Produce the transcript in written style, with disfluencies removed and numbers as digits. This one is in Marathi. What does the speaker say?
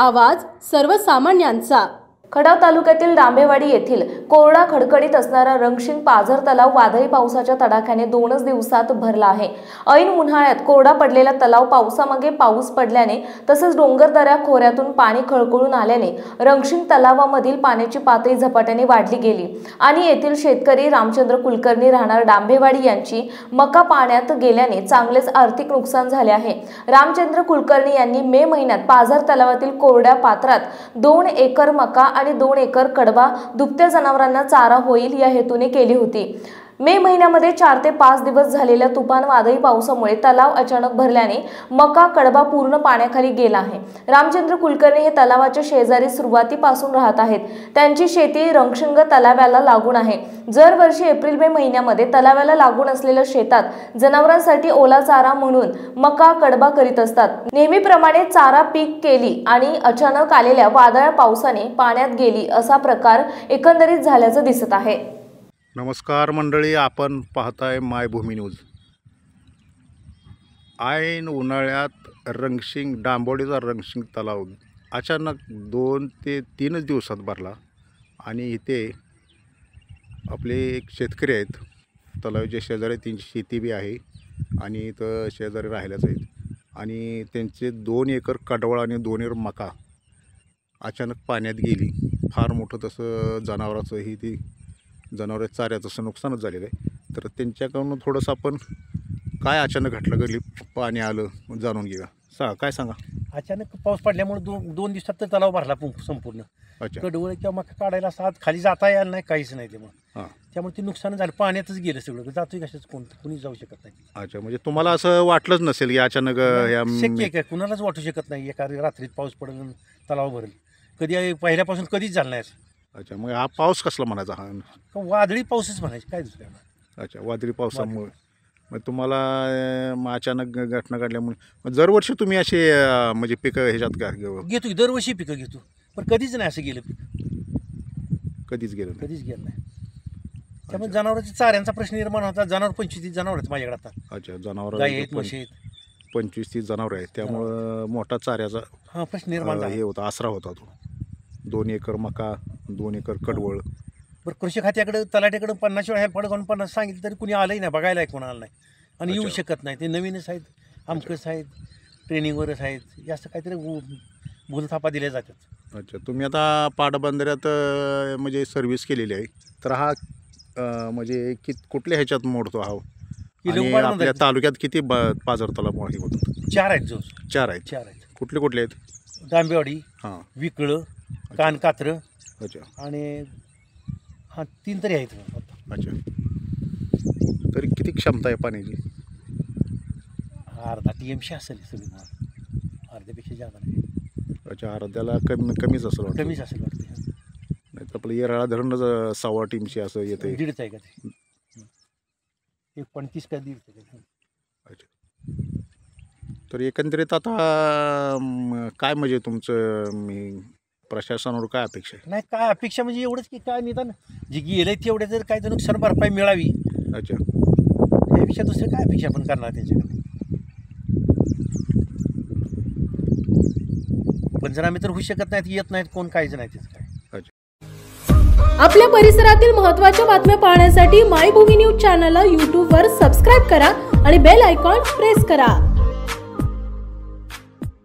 आवाज सर्वसामान्यांचा। खटाव तालुक्यातील डांबेवाडी येथील कोरडा खडखडीत असणारा रंगशिंग पाझर तलाव वादळी पावसाच्या तडाख्याने 2 दिवसात भरला आहे। ऐन उन्हाळ्यात कोरडा पडलेला तलाव पावसामागे पाऊस पडल्याने तसेच डोंगरदऱ्या खोऱ्यातून पाणी खळखळून आल्याने रंगशिंग तलावामधील पाण्याची पातळी झपाट्याने वाढली गेली आणि येथील शेतकरी रामचंद्र कुलकर्णी राहणार डांबेवाडी यांची मका पाण्यात गेल्याने चांगलेच आर्थिक नुकसान झाले आहे। रामचंद्र कुलकर्णी यांनी मे महिन्यात पाझर तलावातील कोरड्या पात्रात 2 एकर मका आणि 2 एकर कडबा दुभत्या जनावरांना चारा होईल या हेतूने केली होती। मे महिन्यामध्ये 4 ते 5 दिवस झालेल्या तुफान वादळी पावसामुळे तलाव अचानक भरल्याने मका कडबा पूर्ण पाण्याखाली गेला आहे। रामचंद्र कुलकर्णी हे तलावाच्या शेजारी सुरुवातीपासून राहत आहेत। त्यांची शेती रंगशिंग तलावाला लागून आहे। दरवर्षी एप्रिल मे महिन्यामध्ये तलावाला लागून असलेल्या शेतात जनावरांसाठी ओला चारा म्हणून मका कडबा करीत असतात। नेहमीप्रमाणे चारा पीक केली आणि अचानक आलेल्या वादळी पावसाने पाण्यात गेली असा प्रकार एकंदरीत झाल्याचं दिसत आहे। नमस्कार मंडळी, आपण पाहताय मायभूमी न्यूज। ऐन उन्हाळ्यात रंगशिंग डांबोडीचा रंगशिंग तलाव अचानक 2 ते 3 दिवसात भरला आणि इथे आपले एक शेतकरी आहेत, तलावाच्या शेजारी त्यांची शेती बी आहे आणि इथं शेजारी राहिल्याच आहेत आणि त्यांचे 2 एकर कडवळ आणि 2 एकर मका अचानक पाण्यात गेली। फार मोठं तसं जनावराचंही ती जनावर चाऱ्याचं असं नुकसानच झालेलं आहे। तर त्यांच्याकडून थोडंसं आपण काय अचानक घटलं घडली पाणी आलं जाणून घेऊया। काय सांगा। अचानक पाऊस पडल्यामुळे 2 दिवसात तर तलाव भरला संपूर्ण। अच्छा। कडवळ किंवा मका काढायला साथ खाली जाता यायला नाही, काहीच नाही त्यामुळे ते नुकसान झालं, पाण्यातच गेलं सगळं। जातोय कशाच कोणी जाऊ शकत नाही। अच्छा, म्हणजे तुम्हाला असं वाटलंच नसेल की अचानक शक्य काय कुणालाच वाटू शकत नाही एका रात्रीत पाऊस पडेल तलाव भरेल, कधी पहिल्यापासून कधीच झालं नाही। अच्छा, मग हा पाऊस कसला म्हणायचा? हा वादळी पाऊसच म्हणायचे, काय दुसऱ्या। अच्छा, वादळी पावसामुळे मग तुम्हाला अचानक घटना घडल्यामुळे दरवर्षी तुम्ही असे म्हणजे पिकं ह्याच्यात का घेतो? दरवर्षी पिकं घेतो, पण कधीच नाही असं गेलं पीक, कधीच गेलं नाही। त्यामुळे जनावरांच्या चाऱ्यांचा प्रश्न निर्माण होता। जनावर 25-30 जनावर आहेत माझ्याकडे आता। अच्छा, जनावर गाय आहेत, म्हशी आहेत, 25-30 जनावर आहेत, त्यामुळं मोठा चाऱ्याचा प्रश्न निर्माण झाला, हे होता, आसरा होता तो। 2 एकर मका, 2 एकर कडवळ। बरं, कृषी खात्याकडे तलाट्याकडे 50 वेळा हेल्प 50 सांगितलं तरी कुणी आलंही नाही, बघायला कोण आलं नाही आणि येऊ शकत नाही। ते नवीनच आहेत, आमकच आहेत, ट्रेनिंगवरच आहेत, जास्त काहीतरी भूलथापा दिल्या जातात। अच्छा, तुम्ही आता पाटबंधाऱ्यात म्हणजे सर्व्हिस केलेली आहे, तर हा म्हणजे कुठल्या ह्याच्यात मोडतो हा? आणि आपल्या तालुक्यात किती पाझर तलाव होतात? 4 आहेत। 4 आहेत। कुठले कुठले आहेत? डांबेवाडी, विकळं, कानकात्र। अच्छा, आणि 3 तरी आहेत। अच्छा, तरी किती क्षमता आहे पाण्याची? अर्धा TMC असेल सगळी, अर्ध्यापेक्षा जादा नाही। अच्छा, अर्ध्याला कमीच असेल, कमीच असेल वाटतं। नाही तर आपलं येराळा धरण 1.25 TMC असं येतं। 1.5 आहे का ते? 1.30 का 1.5? अच्छा, तर एकंदरीत आता काय म्हणजे तुमचं प्रशासनावर काय अपेक्षा आहे? नाही, काय अपेक्षा म्हणजे एवढंच की काय निदान जे गेले तेवढे जर काय तर नुकसान भरपाई मिळावी। अच्छा, यापेक्षा दुसरे काय अपेक्षा आपण करणार त्यांच्याकडे? पंचनामे तर होऊ शकत नाहीत, येत नाहीत कोण, काहीच नाही त्याचं काय। आपल्या परिसरातील महत्त्वाच्या बातम्या पाहण्यासाठी मायभूमी न्यूज चॅनलला YouTube वर सबस्क्राईब करा आणि बेल आयकॉन प्रेस करा।